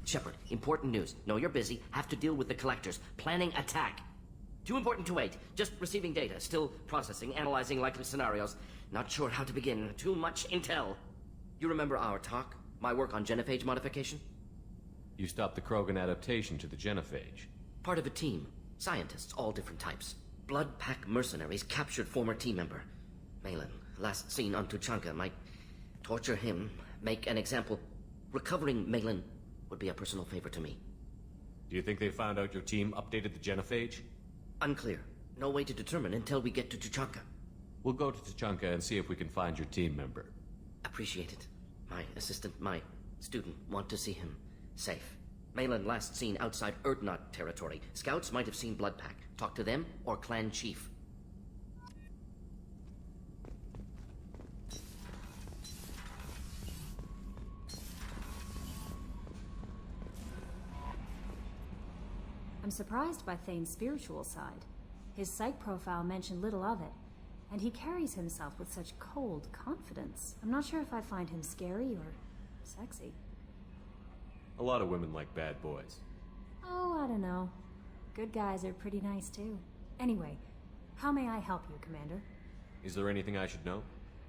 Shepard, important news. Know you're busy. Have to deal with the collectors. Planning attack. Too important to wait. Just receiving data. Still processing, analyzing likely scenarios. Not sure how to begin. Too much intel. You remember our talk? My work on genophage modification? You stopped the Krogan adaptation to the genophage. Part of a team. Scientists, all different types. Blood Pack mercenaries captured former team member. Malin, last seen on Tuchanka, might torture him, make an example. Recovering Malin would be a personal favor to me. Do you think they found out your team updated the genophage? Unclear. No way to determine until we get to Tuchanka. We'll go to Tuchanka and see if we can find your team member. Appreciate it. My assistant, my student, want to see him safe. Malin last seen outside Erdnot territory. Scouts might have seen Blood Pack. Talk to them or clan chief. I'm surprised by Thane's spiritual side. His psych profile mentioned little of it, and he carries himself with such cold confidence. I'm not sure if I find him scary or sexy. A lot of women like bad boys. Oh, I don't know. Good guys are pretty nice too. Anyway, how may I help you, Commander? Is there anything I should know?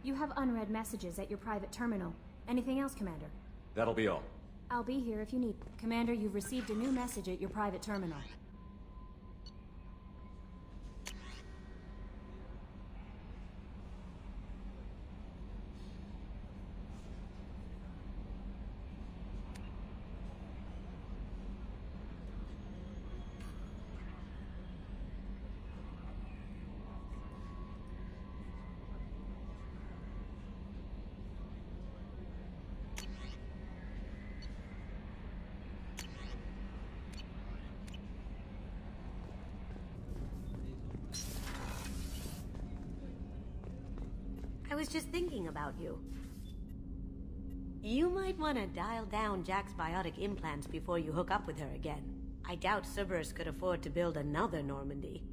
You have unread messages at your private terminal. Anything else, Commander? That'll be all. I'll be here if you need. Commander, you've received a new message at your private terminal. I was just thinking about you. You might want to dial down Jack's biotic implants before you hook up with her again. I doubt Cerberus could afford to build another Normandy.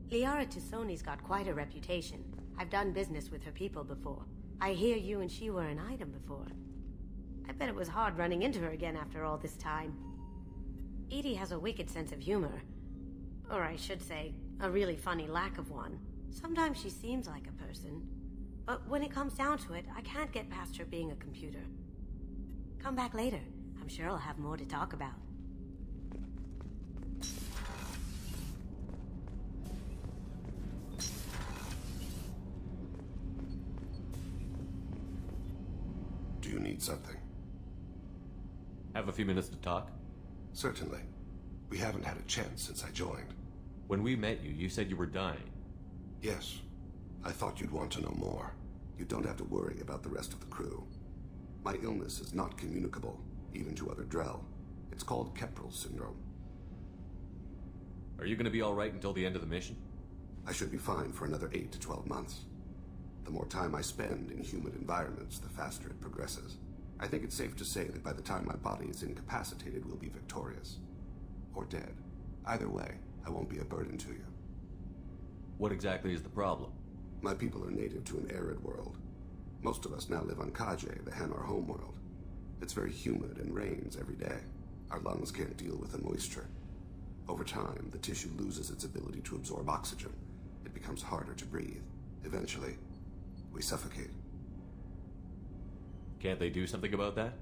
Liara Tusoni's got quite a reputation. I've done business with her people before. I hear you and she were an item before. I bet it was hard running into her again after all this time. Edie has a wicked sense of humor. Or I should say, a really funny lack of one. Sometimes she seems like a person. But when it comes down to it, I can't get past her being a computer. Come back later. I'm sure I'll have more to talk about. Do you need something? Have a few minutes to talk? Certainly. We haven't had a chance since I joined. When we met you, you said you were dying. Yes. I thought you'd want to know more. You don't have to worry about the rest of the crew. My illness is not communicable, even to other Drell. It's called Keprel syndrome. Are you going to be alright until the end of the mission? I should be fine for another 8 to 12 months. The more time I spend in humid environments, the faster it progresses. I think it's safe to say that by the time my body is incapacitated, we'll be victorious. Or dead. Either way, I won't be a burden to you. What exactly is the problem? My people are native to an arid world. Most of us now live on Kaje, the Hanar homeworld. It's very humid and rains every day. Our lungs can't deal with the moisture. Over time, the tissue loses its ability to absorb oxygen. It becomes harder to breathe. Eventually, we suffocate. Can't they do something about that?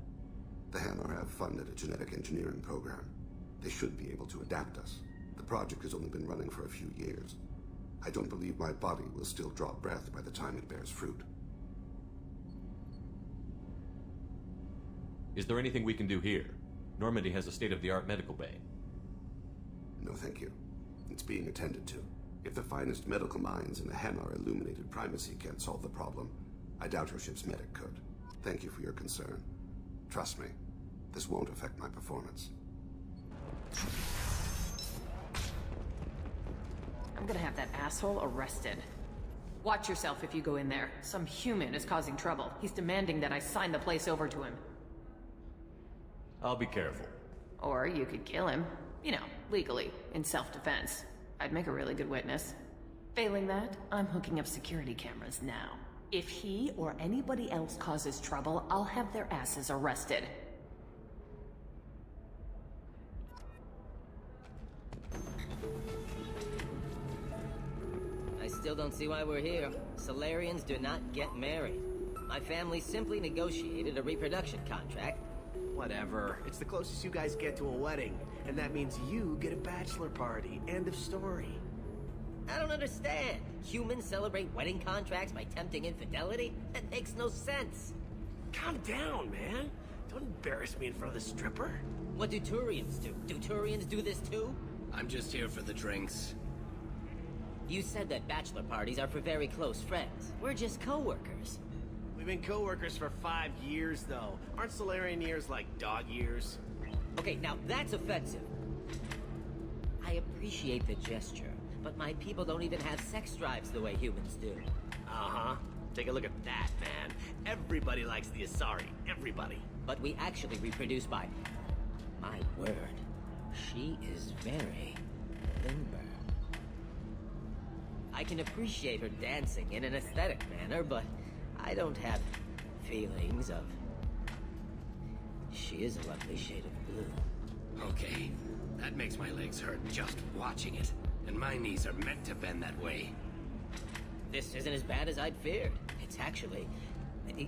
The Hanar have funded a genetic engineering program. They should be able to adapt us. The project has only been running for a few years. I don't believe my body will still draw breath by the time it bears fruit. Is there anything we can do here? Normandy has a state-of-the-art medical bay. No, thank you. It's being attended to. If the finest medical minds in the Hanar illuminated primacy can't solve the problem, I doubt your ship's medic could. Thank you for your concern. Trust me, this won't affect my performance. I'm gonna have that asshole arrested. Watch yourself if you go in there. Some human is causing trouble. He's demanding that I sign the place over to him. I'll be careful. Or you could kill him. You know, legally, in self-defense. I'd make a really good witness. Failing that, I'm hooking up security cameras now. If he or anybody else causes trouble, I'll have their asses arrested. still don't see why we're here. Solarians do not get married. My family simply negotiated a reproduction contract. Whatever. It's the closest you guys get to a wedding. And that means you get a bachelor party. End of story. I don't understand. Humans celebrate wedding contracts by tempting infidelity? That makes no sense. Calm down, man. Don't embarrass me in front of the stripper. What do Turians do? Do Turians do this too? I'm just here for the drinks. You said that bachelor parties are for very close friends. We're just co-workers. We've been co-workers for 5 years, though. Aren't Solarian years like dog years? Okay, now that's offensive. I appreciate the gesture, but my people don't even have sex drives the way humans do. Uh-huh. Take a look at that, man. Everybody likes the Asari. Everybody. But we actually reproduce by... My word. She is very limber. I can appreciate her dancing in an aesthetic manner, but I don't have feelings of... She is a lovely shade of blue. Okay, that makes my legs hurt just watching it. And my knees are meant to bend that way. This isn't as bad as I'd feared. It's actually...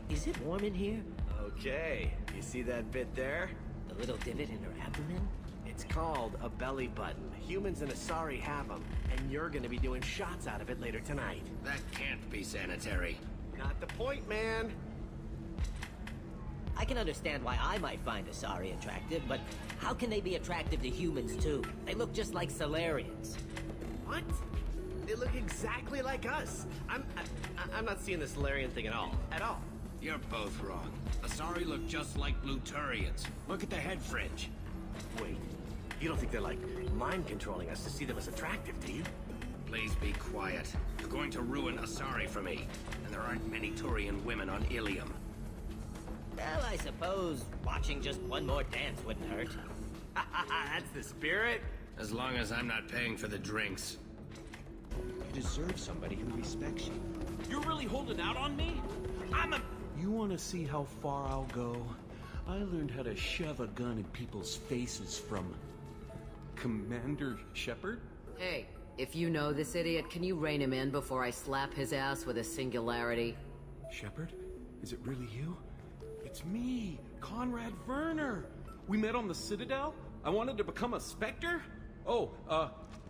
Is it warm in here? Okay. You see that bit there? The little divot in her abdomen? It's called a belly button. Humans and Asari have them, and you're gonna be doing shots out of it later tonight. That can't be sanitary. Not the point, man. I can understand why I might find Asari attractive, but how can they be attractive to humans too? They look just like Solarians. What? They look exactly like us. I'm not seeing the Solarian thing at all. At all. You're both wrong. Asari look just like blue Turians. Look at the head fringe. Wait. You don't think they're like mind controlling us to see them as attractive, do you? Please be quiet. You're going to ruin Asari for me. And there aren't many Turian women on Illium. Well, I suppose watching just one more dance wouldn't hurt. That's the spirit. As long as I'm not paying for the drinks. You deserve somebody who respects you. You're really holding out on me? You want to see how far I'll go? I learned how to shove a gun in people's faces from... Commander Shepard? Hey, if you know this idiot, can you rein him in before I slap his ass with a singularity? Shepard? Is it really you? It's me, Conrad Werner. We met on the Citadel? I wanted to become a Spectre? Oh,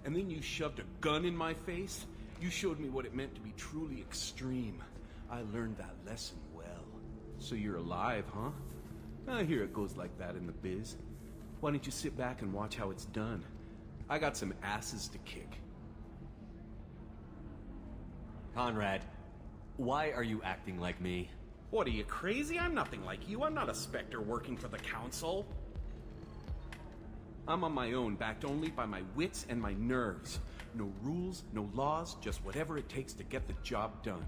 and then you shoved a gun in my face? You showed me what it meant to be truly extreme. I learned that lesson well. So you're alive, huh? I hear it goes like that in the biz. Why don't you sit back and watch how it's done? I got some asses to kick. Conrad, why are you acting like me? What, are you crazy? I'm nothing like you. I'm not a Spectre working for the Council. I'm on my own, backed only by my wits and my nerves. No rules, no laws, just whatever it takes to get the job done.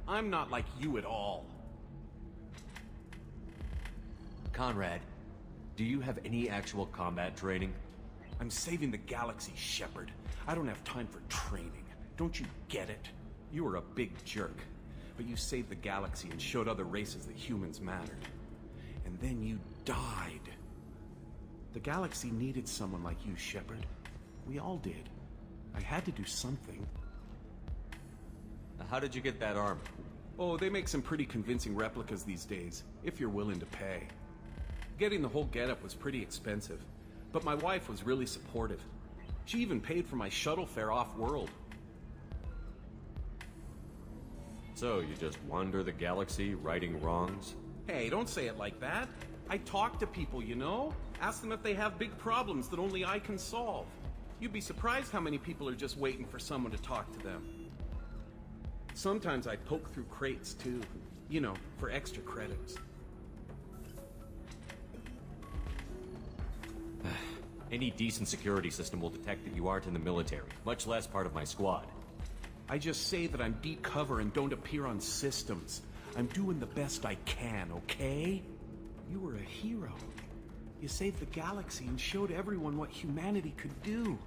I'm not like you at all. Conrad, do you have any actual combat training? I'm saving the galaxy, Shepard. I don't have time for training. Don't you get it? You were a big jerk, but you saved the galaxy and showed other races that humans mattered. And then you died. The galaxy needed someone like you, Shepard. We all did. I had to do something. How did you get that arm? Oh, they make some pretty convincing replicas these days, if you're willing to pay. Getting the whole getup was pretty expensive, but my wife was really supportive. She even paid for my shuttle fare off-world. So, you just wander the galaxy, righting wrongs? Hey, don't say it like that. I talk to people, you know? Ask them if they have big problems that only I can solve. You'd be surprised how many people are just waiting for someone to talk to them. Sometimes I poke through crates, too. You know, for extra credits. Any decent security system will detect that you aren't in the military, much less part of my squad. I just say that I'm deep cover and don't appear on systems. I'm doing the best I can, okay? You were a hero. You saved the galaxy and showed everyone what humanity could do.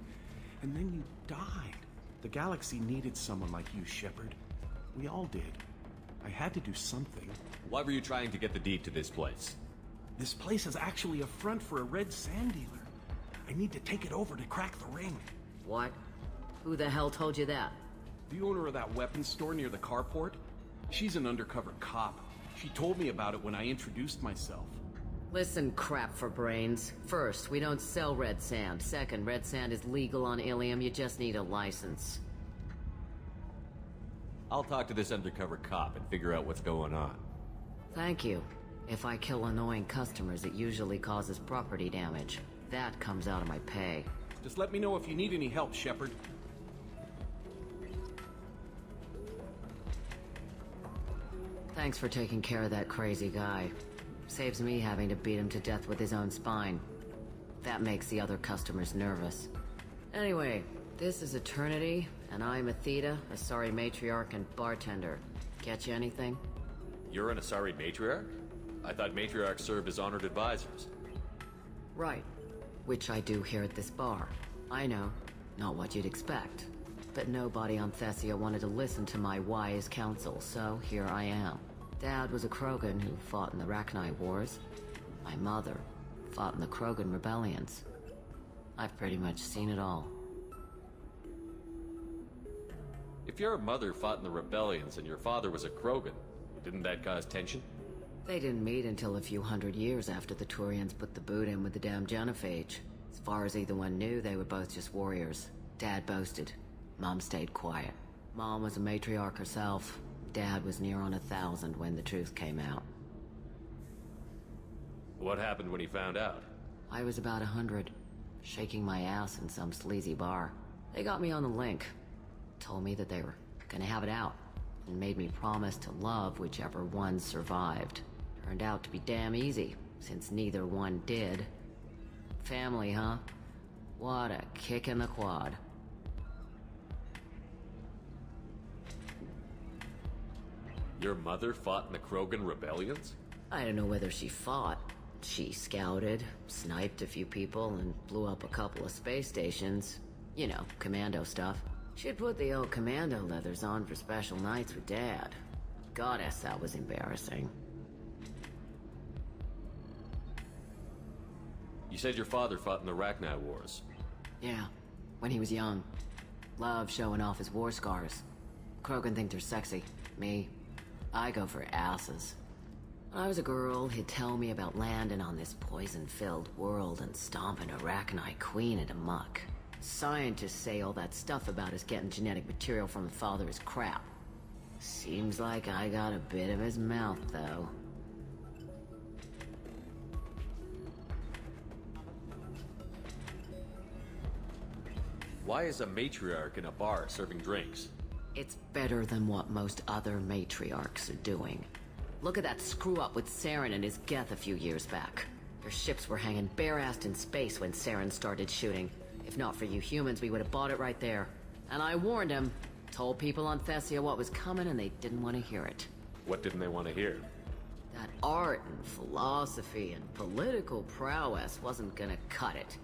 And then you died. The galaxy needed someone like you, Shepard. We all did. I had to do something. Why were you trying to get the deed to this place? This place is actually a front for a red sand dealer. I need to take it over to crack the ring. What? Who the hell told you that? The owner of that weapons store near the carport? She's an undercover cop. She told me about it when I introduced myself. Listen, crap for brains. First, we don't sell red sand. Second, red sand is legal on Illium, you just need a license. I'll talk to this undercover cop and figure out what's going on. Thank you. If I kill annoying customers, it usually causes property damage. That comes out of my pay. Just let me know if you need any help, Shepard. Thanks for taking care of that crazy guy. Saves me having to beat him to death with his own spine. That makes the other customers nervous. Anyway, this is Eternity, and I'm Athena, Asari matriarch and bartender. Get you anything? You're an Asari matriarch? I thought matriarchs served as honored advisors. Right. Which I do here at this bar. I know, not what you'd expect. But nobody on Thessia wanted to listen to my wise counsel, so here I am. Dad was a Krogan who fought in the Rachni Wars. My mother fought in the Krogan rebellions. I've pretty much seen it all. If your mother fought in the rebellions and your father was a Krogan, didn't that cause tension? They didn't meet until a few hundred years after the Turians put the boot in with the damn genophage. As far as either one knew, they were both just warriors. Dad boasted. Mom stayed quiet. Mom was a matriarch herself. Dad was near on 1,000 when the truth came out. What happened when he found out? I was about 100, shaking my ass in some sleazy bar. They got me on the link. Told me that they were gonna have it out, and made me promise to love whichever one survived. Turned out to be damn easy, since neither one did. Family, huh? What a kick in the quad. Your mother fought in the Krogan rebellions? I don't know whether she fought. She scouted, sniped a few people, and blew up a couple of space stations. You know, commando stuff. She'd put the old commando leathers on for special nights with Dad. Goddess, that was embarrassing. You said your father fought in the Rachni Wars. Yeah, when he was young. Loved showing off his war scars. Krogan think they're sexy. Me, I go for asses. When I was a girl, he'd tell me about landing on this poison-filled world and stomping a Rachni queen into muck. Scientists say all that stuff about us getting genetic material from the father is crap. Seems like I got a bit of his mouth, though. Why is a matriarch in a bar serving drinks? It's better than what most other matriarchs are doing. Look at that screw-up with Saren and his Geth a few years back. Their ships were hanging bare-assed in space when Saren started shooting. If not for you humans, we would have bought it right there. And I warned him. Told people on Thessia what was coming and they didn't want to hear it. What didn't they want to hear? That art and philosophy and political prowess wasn't gonna cut it.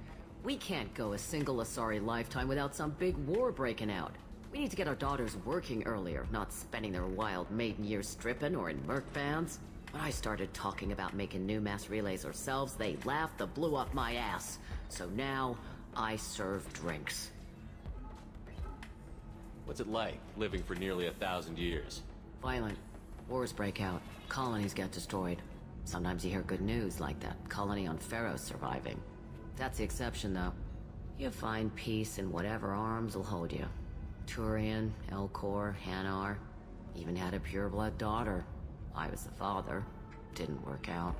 We can't go a single Asari lifetime without some big war breaking out. We need to get our daughters working earlier, not spending their wild maiden years stripping or in merc bands. When I started talking about making new mass relays ourselves, they laughed the blue off my ass. So now, I serve drinks. What's it like, living for nearly 1,000 years? Violent. Wars break out. Colonies get destroyed. Sometimes you hear good news, like that colony on Pharaoh surviving. That's the exception, though. You find peace in whatever arms will hold you. Turian, Elcor, Hanar. Even had a pureblood daughter. I was the father. Didn't work out.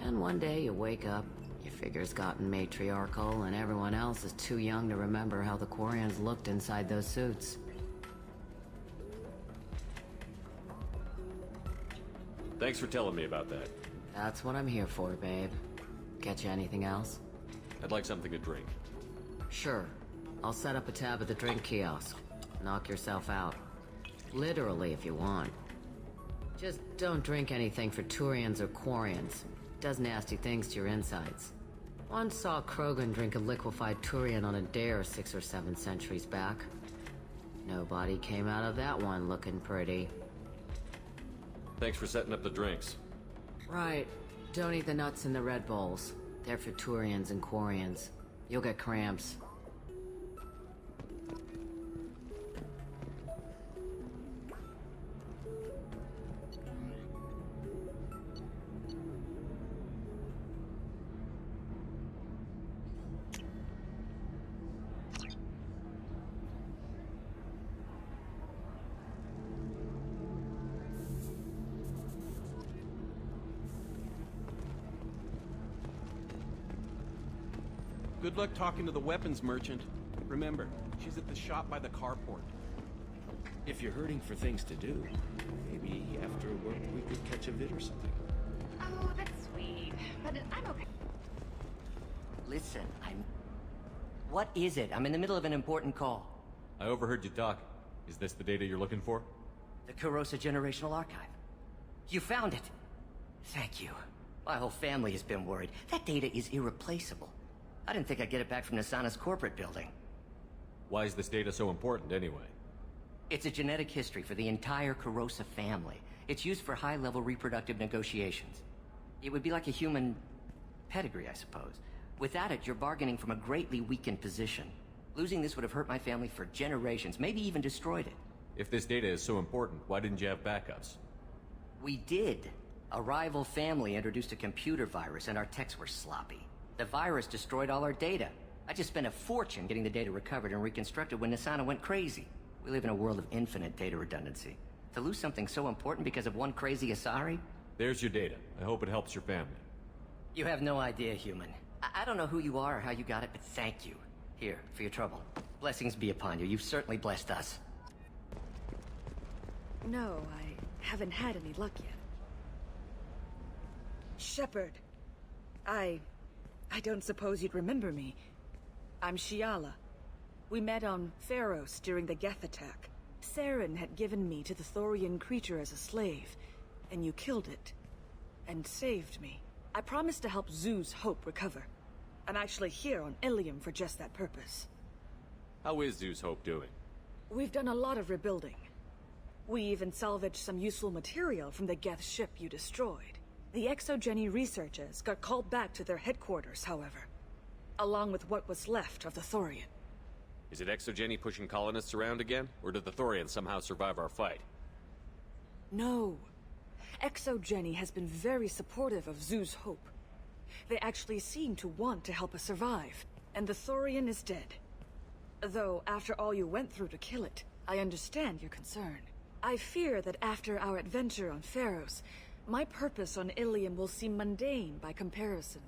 And one day you wake up, your figure's gotten matriarchal, and everyone else is too young to remember how the Quarians looked inside those suits. Thanks for telling me about that. That's what I'm here for, babe. Get you anything else? I'd like something to drink. Sure. I'll set up a tab at the drink kiosk. Knock yourself out. Literally, if you want. Just don't drink anything for Turians or Quarians. Does nasty things to your insides. Once saw Krogan drink a liquefied Turian on a dare 6 or 7 centuries back. Nobody came out of that one looking pretty. Thanks for setting up the drinks. Right. Don't eat the nuts in the Red Bowls. They're for Turians and Quarians. You'll get cramps. Good luck talking to the weapons merchant. Remember, she's at the shop by the carport. If you're hurting for things to do, maybe after work we could catch a vid or something. Oh, that's sweet. But I'm okay. Listen, What is it? I'm in the middle of an important call. I overheard you talk. Is this the data you're looking for? The Kurosa Generational Archive. You found it. Thank you. My whole family has been worried. That data is irreplaceable. I didn't think I'd get it back from Nasana's corporate building. Why is this data so important anyway? It's a genetic history for the entire Kurosa family. It's used for high-level reproductive negotiations. It would be like a human pedigree, I suppose. Without it, you're bargaining from a greatly weakened position. Losing this would have hurt my family for generations, maybe even destroyed it. If this data is so important, why didn't you have backups? We did. A rival family introduced a computer virus and our techs were sloppy. The virus destroyed all our data. I just spent a fortune getting the data recovered and reconstructed when Nasana went crazy. We live in a world of infinite data redundancy. To lose something so important because of one crazy Asari? There's your data. I hope it helps your family. You have no idea, human. I don't know who you are or how you got it, but thank you. Here, for your trouble. Blessings be upon you. You've certainly blessed us. No, I haven't had any luck yet. Shepard. I don't suppose you'd remember me. I'm Shiala. We met on Pharos during the Geth attack. Saren had given me to the Thorian creature as a slave, and you killed it. And saved me. I promised to help Zoo's Hope recover. I'm actually here on Illium for just that purpose. How is Zeus Hope doing? We've done a lot of rebuilding. We even salvaged some useful material from the Geth ship you destroyed. The Exogeny researchers got called back to their headquarters, however, along with what was left of the Thorian. Is it Exogeny pushing colonists around again? Or did the Thorians somehow survive our fight? No. Exogeny has been very supportive of Zoo's Hope. They actually seem to want to help us survive, and the Thorian is dead. Though, after all you went through to kill it, I understand your concern. I fear that after our adventure on Pharos, my purpose on Illium will seem mundane by comparison.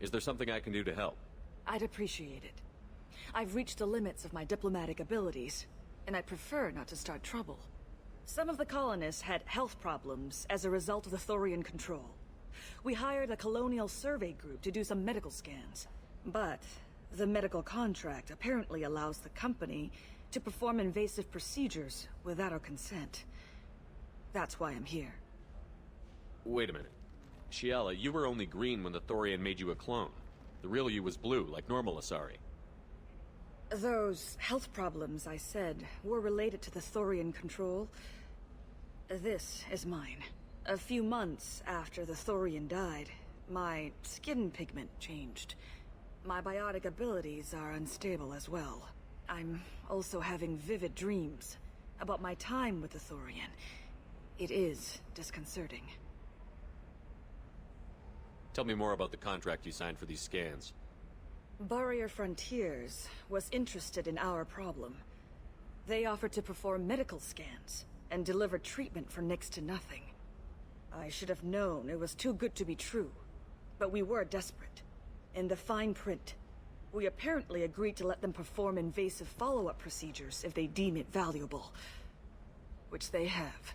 Is there something I can do to help? I'd appreciate it. I've reached the limits of my diplomatic abilities, and I prefer not to start trouble. Some of the colonists had health problems as a result of the Thorian control. We hired a colonial survey group to do some medical scans. But the medical contract apparently allows the company to perform invasive procedures without our consent. That's why I'm here. Wait a minute. Shiala, you were only green when the Thorian made you a clone. The real you was blue, like normal Asari. Those health problems I said were related to the Thorian control. This is mine. A few months after the Thorian died, my skin pigment changed. My biotic abilities are unstable as well. I'm also having vivid dreams about my time with the Thorian. It is disconcerting. Tell me more about the contract you signed for these scans. Barrier Frontiers was interested in our problem. They offered to perform medical scans and deliver treatment for next to nothing. I should have known it was too good to be true, but we were desperate. In the fine print, we apparently agreed to let them perform invasive follow-up procedures if they deem it valuable. Which they have.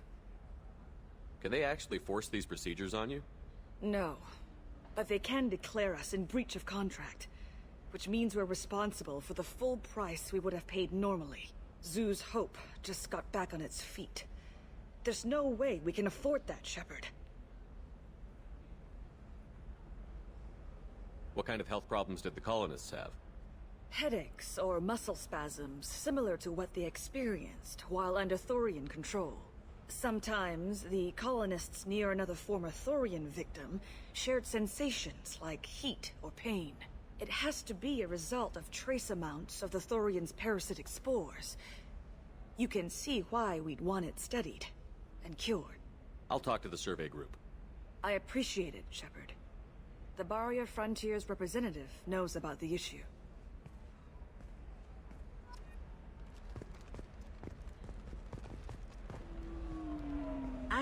Can they actually force these procedures on you? No, but they can declare us in breach of contract, which means we're responsible for the full price we would have paid normally. Zoo's Hope just got back on its feet. There's no way we can afford that, Shepard. What kind of health problems did the colonists have? Headaches or muscle spasms similar to what they experienced while under Thorian control. Sometimes the colonists near another former Thorian victim shared sensations like heat or pain. It has to be a result of trace amounts of the Thorian's parasitic spores. You can see why we'd want it studied and cured. I'll talk to the survey group. I appreciate it, Shepard. The Barrier Frontiers representative knows about the issue.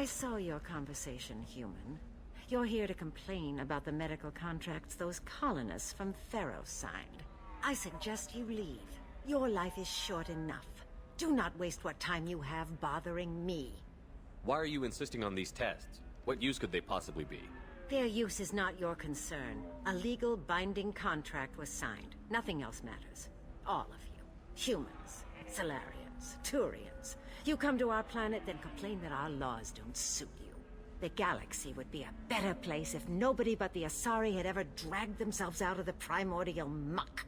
I saw your conversation, human. You're here to complain about the medical contracts those colonists from Pharaoh signed. I suggest you leave. Your life is short enough. Do not waste what time you have bothering me. Why are you insisting on these tests? What use could they possibly be? Their use is not your concern. A legal binding contract was signed. Nothing else matters. All of you. Humans, Solarians, Turians. You come to our planet, then complain that our laws don't suit you. The galaxy would be a better place if nobody but the Asari had ever dragged themselves out of the primordial muck.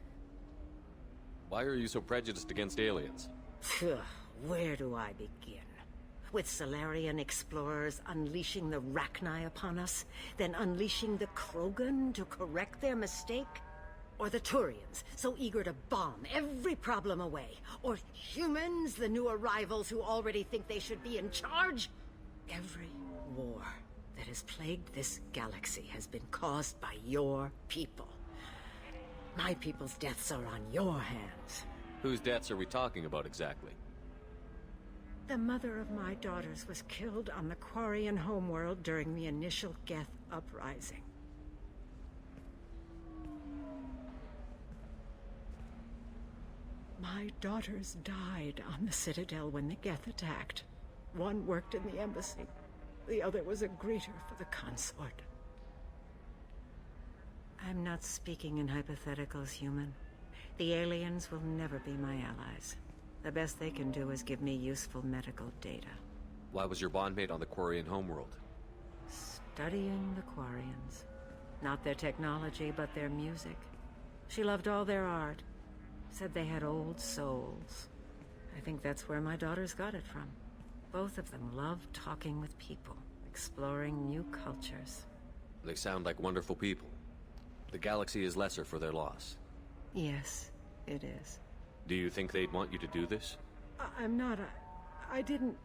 Why are you so prejudiced against aliens? Phew, where do I begin? With Solarian explorers unleashing the Rachni upon us, then unleashing the Krogan to correct their mistake? Or the Turians, so eager to bomb every problem away? Or humans, the new arrivals who already think they should be in charge? Every war that has plagued this galaxy has been caused by your people. My people's deaths are on your hands. Whose deaths are we talking about exactly? The mother of my daughters was killed on the Quarian homeworld during the initial Geth uprising. My daughters died on the Citadel when the Geth attacked. One worked in the embassy. The other was a greeter for the consort. I'm not speaking in hypotheticals, human. The aliens will never be my allies. The best they can do is give me useful medical data. Why was your bondmate on the Quarian homeworld? Studying the Quarians. Not their technology, but their music. She loved all their art. Said they had old souls. I think that's where my daughters got it from. Both of them loved talking with people, exploring new cultures. They sound like wonderful people. The galaxy is lesser for their loss. Yes, it is. Do you think they'd want you to do this? I'm not. I didn't.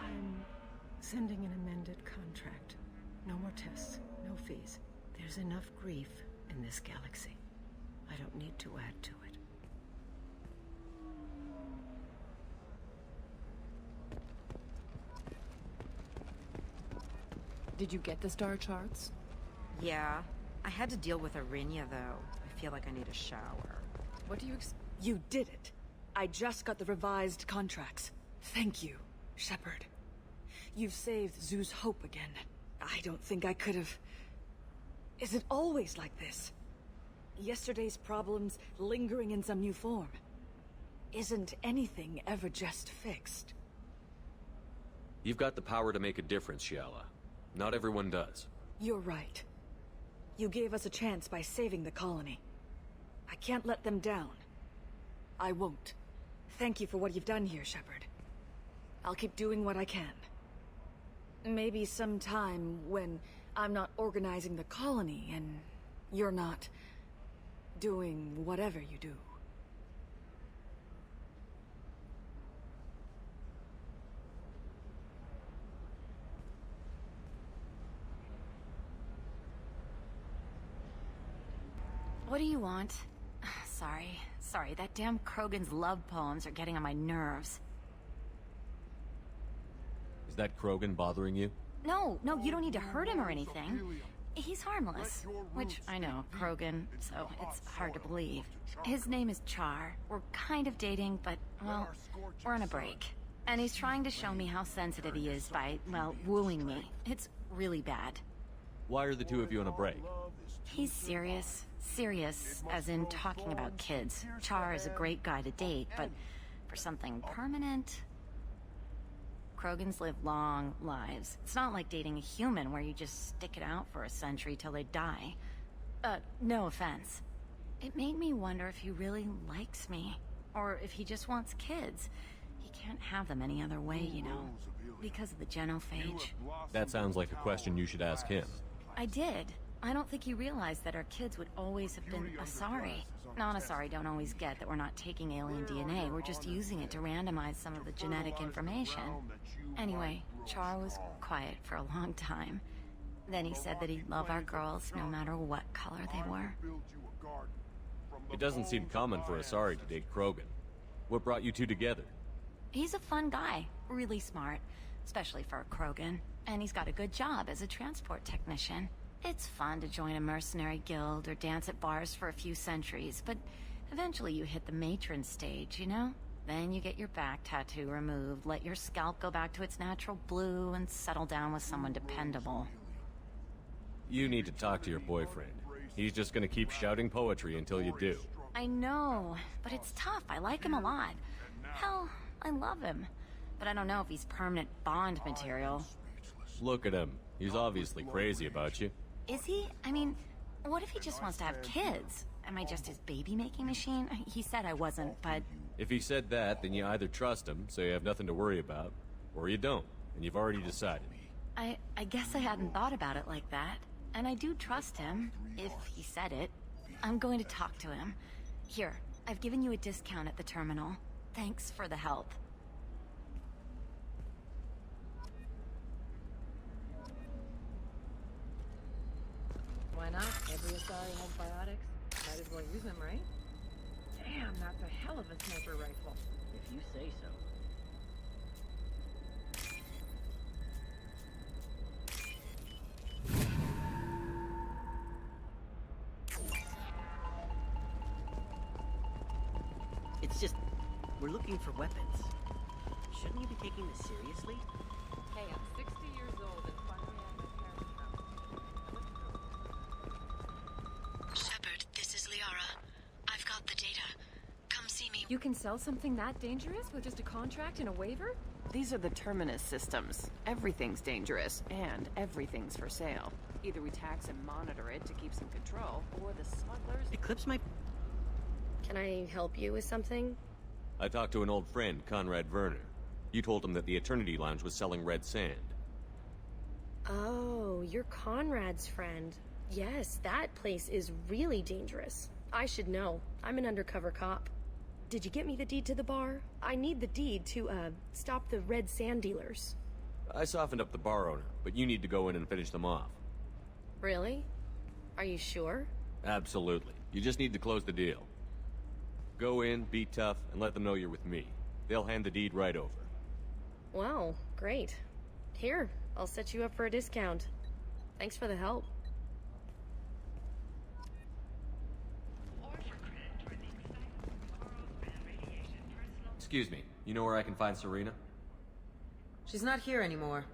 I'm sending an amended contract. No more tests, no fees. There's enough grief in this galaxy. I don't need to add to it. Did you get the star charts? Yeah. I had to deal with Arinia, though. I feel like I need a shower. What do you You did it. I just got the revised contracts. Thank you, Shepard. You've saved Zoo's hope again. I don't think I could have... Is it always like this? Yesterday's problems lingering in some new form. Isn't anything ever just fixed? You've got the power to make a difference, Shiala. Not everyone does. You're right. You gave us a chance by saving the colony. I can't let them down. I won't. Thank you for what you've done here, Shepard. I'll keep doing what I can. Maybe sometime when I'm not organizing the colony and you're not doing whatever you do. What do you want? Sorry, that damn Krogan's love poems are getting on my nerves. Is that Krogan bothering you? No, you don't need to hurt him or anything. He's harmless. Which, I know, Krogan, so it's hard to believe. His name is Char. We're kind of dating, but, well, we're on a break. And he's trying to show me how sensitive he is by, well, wooing me. It's really bad. Why are the two of you on a break? He's serious. Serious, as in talking about kids. Char is a great guy to date, but for something permanent... Krogans live long lives. It's not like dating a human where you just stick it out for a century till they die. No offense. It made me wonder if he really likes me. Or if he just wants kids. He can't have them any other way, you know. Because of the genophage. That sounds like a question you should ask him. I did. I don't think he realized that our kids would always have been Asari. Non-Asari don't always get that we're not taking alien DNA, we're just using it to randomize some of the genetic information. Anyway, Char was quiet for a long time. Then he said that he'd love our girls no matter what color they were. It doesn't seem common for Asari to date Krogan. What brought you two together? He's a fun guy, really smart, especially for a Krogan. And he's got a good job as a transport technician. It's fun to join a mercenary guild or dance at bars for a few centuries, but eventually you hit the matron stage, you know? Then you get your back tattoo removed, let your scalp go back to its natural blue, and settle down with someone dependable. You need to talk to your boyfriend. He's just gonna keep shouting poetry until you do. I know, but it's tough. I like him a lot. Hell, I love him. But I don't know if he's permanent Bond material. Look at him. He's obviously crazy about you. Is he? I mean, what if he just wants to have kids? Am I just his baby-making machine? He said I wasn't, but... If he said that, then you either trust him, so you have nothing to worry about, or you don't, and you've already decided. I guess I hadn't thought about it like that. And I do trust him, if he said it. I'm going to talk to him. Here, I've given you a discount at the terminal. Thanks for the help. Why not? Every Asari has biotics. Might as well use them, right? Damn, that's a hell of a sniper rifle. If you say so. It's just, we're looking for weapons. Shouldn't you be taking this seriously? Hey, I'm 60 years old and finally at my parents' house. Shepard, this is Liara. I've got the data. Come see me. You can sell something that dangerous with just a contract and a waiver? These are the Terminus systems. Everything's dangerous, and everything's for sale. Either we tax and monitor it to keep some control, or the smugglers... Eclipse my... Can I help you with something? I talked to an old friend, Conrad Werner. You told him that the Eternity Lounge was selling red sand. Oh, you're Conrad's friend. Yes, that place is really dangerous. I should know. I'm an undercover cop. Did you get me the deed to the bar? I need the deed to, stop the red sand dealers. I softened up the bar owner, but you need to go in and finish them off. Really? Are you sure? Absolutely. You just need to close the deal. Go in, be tough, and let them know you're with me. They'll hand the deed right over. Wow, great. Here, I'll set you up for a discount. Thanks for the help. Excuse me, you know where I can find Serena? She's not here anymore.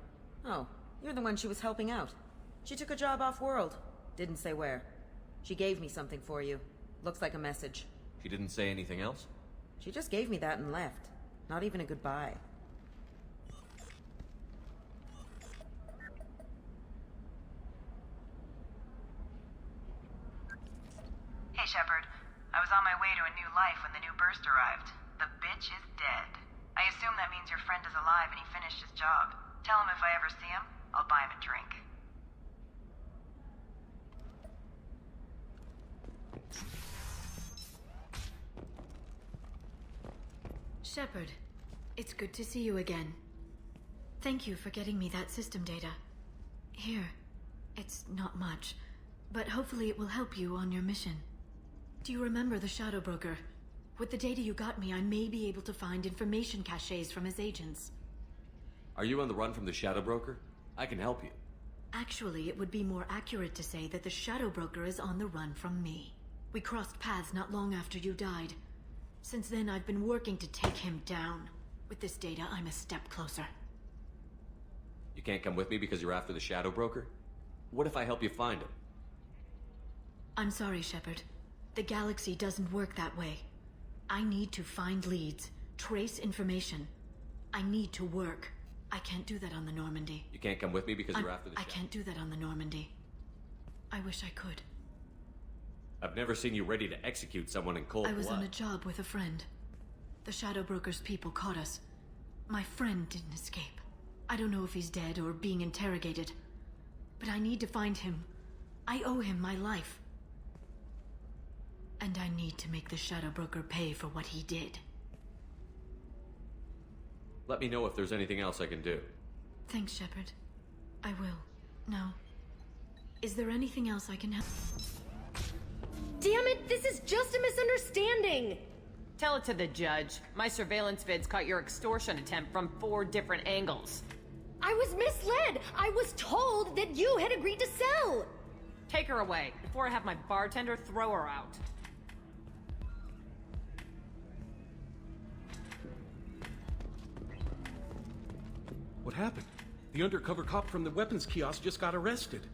Oh, you're the one she was helping out. She took a job off-world. Didn't say where. She gave me something for you. Looks like a message. She didn't say anything else? She just gave me that and left. Not even a goodbye. Hey, Shepard. I was on my way to a new life when the new burst arrived. The bitch is dead. I assume that means your friend is alive and he finished his job. Tell him if I ever see him, I'll buy him a drink. Shepard, it's good to see you again. Thank you for getting me that system data. Here, it's not much, but hopefully it will help you on your mission. Do you remember the Shadow Broker? With the data you got me, I may be able to find information caches from his agents. Are you on the run from the Shadow Broker? I can help you. Actually, it would be more accurate to say that the Shadow Broker is on the run from me. We crossed paths not long after you died. Since then, I've been working to take him down. With this data, I'm a step closer. You can't come with me because you're after the Shadow Broker? What if I help you find him? I'm sorry, Shepard. The galaxy doesn't work that way. I need to find leads, trace information. I need to work. I can't do that on the Normandy. You can't come with me because you're after the I can't do that on the Normandy. I wish I could. I've never seen you ready to execute someone in cold blood. I was on a job with a friend. The Shadow Broker's people caught us. My friend didn't escape. I don't know if he's dead or being interrogated. But I need to find him. I owe him my life. And I need to make the Shadow Broker pay for what he did. Let me know if there's anything else I can do. Thanks, Shepard. I will. Now, is there anything else I can help? Damn it, this is just a misunderstanding! Tell it to the judge. My surveillance vids caught your extortion attempt from 4 different angles. I was misled! I was told that you had agreed to sell! Take her away, before I have my bartender throw her out. What happened? The undercover cop from the weapons kiosk just got arrested.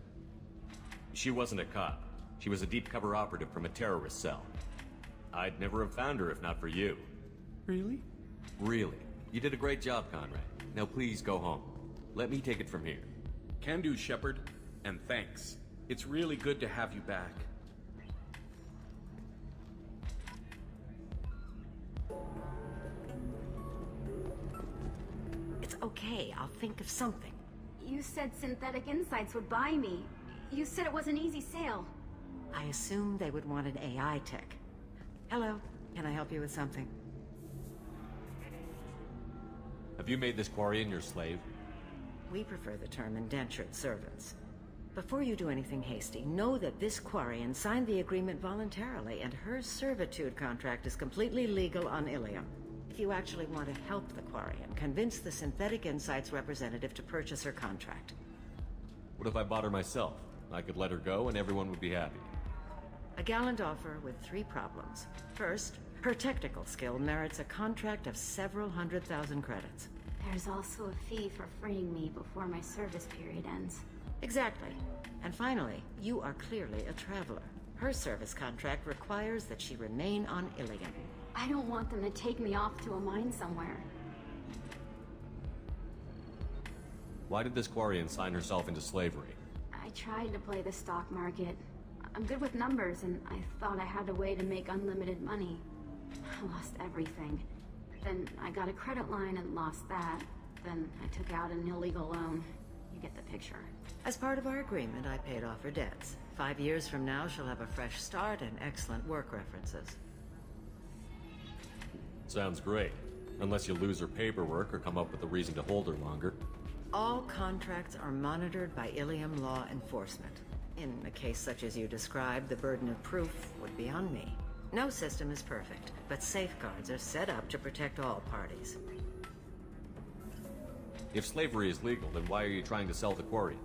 She wasn't a cop. She was a deep cover operative from a terrorist cell. I'd never have found her if not for you. Really? Really. You did a great job, Conrad. Now please go home. Let me take it from here. Can do, Shepard. And thanks. It's really good to have you back. It's okay, I'll think of something. You said Synthetic Insights would buy me. You said it was an easy sale. I assumed they would want an AI tech. Hello, can I help you with something? Have you made this Quarian your slave? We prefer the term indentured servants. Before you do anything hasty, know that this Quarian signed the agreement voluntarily, and her servitude contract is completely legal on Illium. If you actually want to help the Quarian, convince the Synthetic Insights representative to purchase her contract. What if I bought her myself? I could let her go and everyone would be happy. A gallant offer with 3 problems. First, her technical skill merits a contract of several 100,000 credits. There's also a fee for freeing me before my service period ends. Exactly. And finally, you are clearly a traveler. Her service contract requires that she remain on Illium. I don't want them to take me off to a mine somewhere. Why did this Quarian sign herself into slavery? I tried to play the stock market. I'm good with numbers, and I thought I had a way to make unlimited money. I lost everything. Then I got a credit line and lost that. Then I took out an illegal loan. You get the picture. As part of our agreement, I paid off her debts. 5 years from now, she'll have a fresh start and excellent work references. Sounds great. Unless you lose her paperwork or come up with a reason to hold her longer. All contracts are monitored by Illium law enforcement. In a case such as you described, the burden of proof would be on me. No system is perfect, but safeguards are set up to protect all parties. If slavery is legal, then why are you trying to sell the Quarian?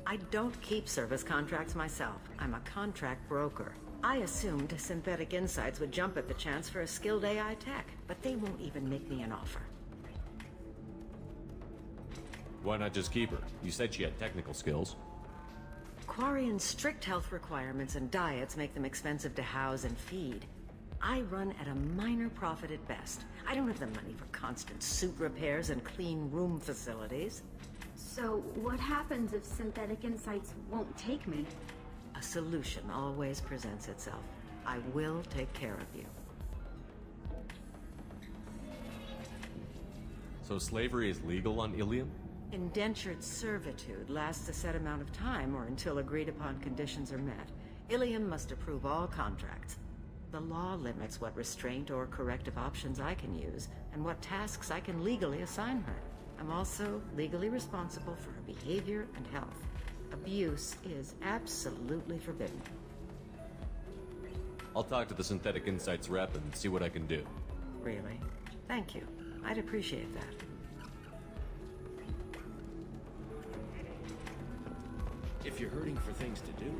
I don't keep service contracts myself. I'm a contract broker. I assumed Synthetic Insights would jump at the chance for a skilled AI tech, but they won't even make me an offer. Why not just keep her? You said she had technical skills. Quarian's strict health requirements and diets make them expensive to house and feed. I run at a minor profit at best. I don't have the money for constant suit repairs and clean room facilities. So what happens if Synthetic Insights won't take me? A solution always presents itself. I will take care of you. So slavery is legal on Illium? Indentured servitude lasts a set amount of time or until agreed upon conditions are met. Illium must approve all contracts. The law limits what restraint or corrective options I can use and what tasks I can legally assign her. I'm also legally responsible for her behavior and health. Abuse is absolutely forbidden. I'll talk to the Synthetic Insights rep and see what I can do. Really? Thank you. I'd appreciate that. If you're hurting for things to do,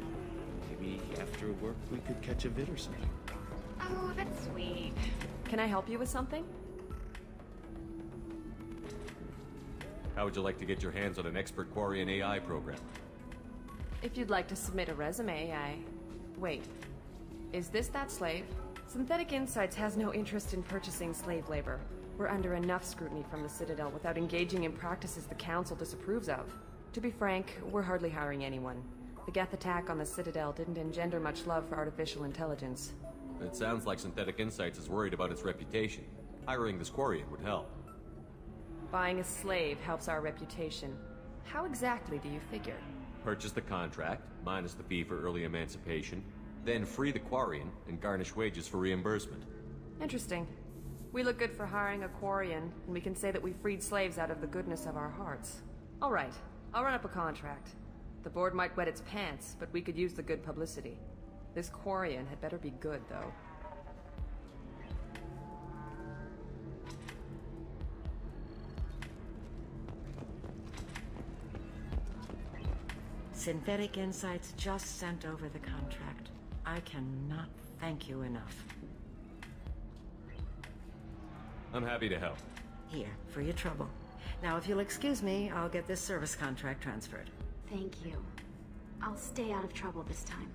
maybe after work we could catch a vid or something. Oh, that's sweet. Can I help you with something? How would you like to get your hands on an expert Quarian AI program? If you'd like to submit a resume, Wait. Is this that slave? Synthetic Insights has no interest in purchasing slave labor. We're under enough scrutiny from the Citadel without engaging in practices the Council disapproves of. To be frank, we're hardly hiring anyone. The Geth attack on the Citadel didn't engender much love for artificial intelligence. It sounds like Synthetic Insights is worried about its reputation. Hiring this Quarian would help. Buying a slave helps our reputation. How exactly do you figure? Purchase the contract, minus the fee for early emancipation, then free the Quarian and garnish wages for reimbursement. Interesting. We look good for hiring a Quarian, and we can say that we freed slaves out of the goodness of our hearts. All right, I'll run up a contract. The board might wet its pants, but we could use the good publicity. This Quarian had better be good, though. Synthetic Insights just sent over the contract. I cannot thank you enough. I'm happy to help. Here, for your trouble. Now, if you'll excuse me, I'll get this service contract transferred. Thank you. I'll stay out of trouble this time.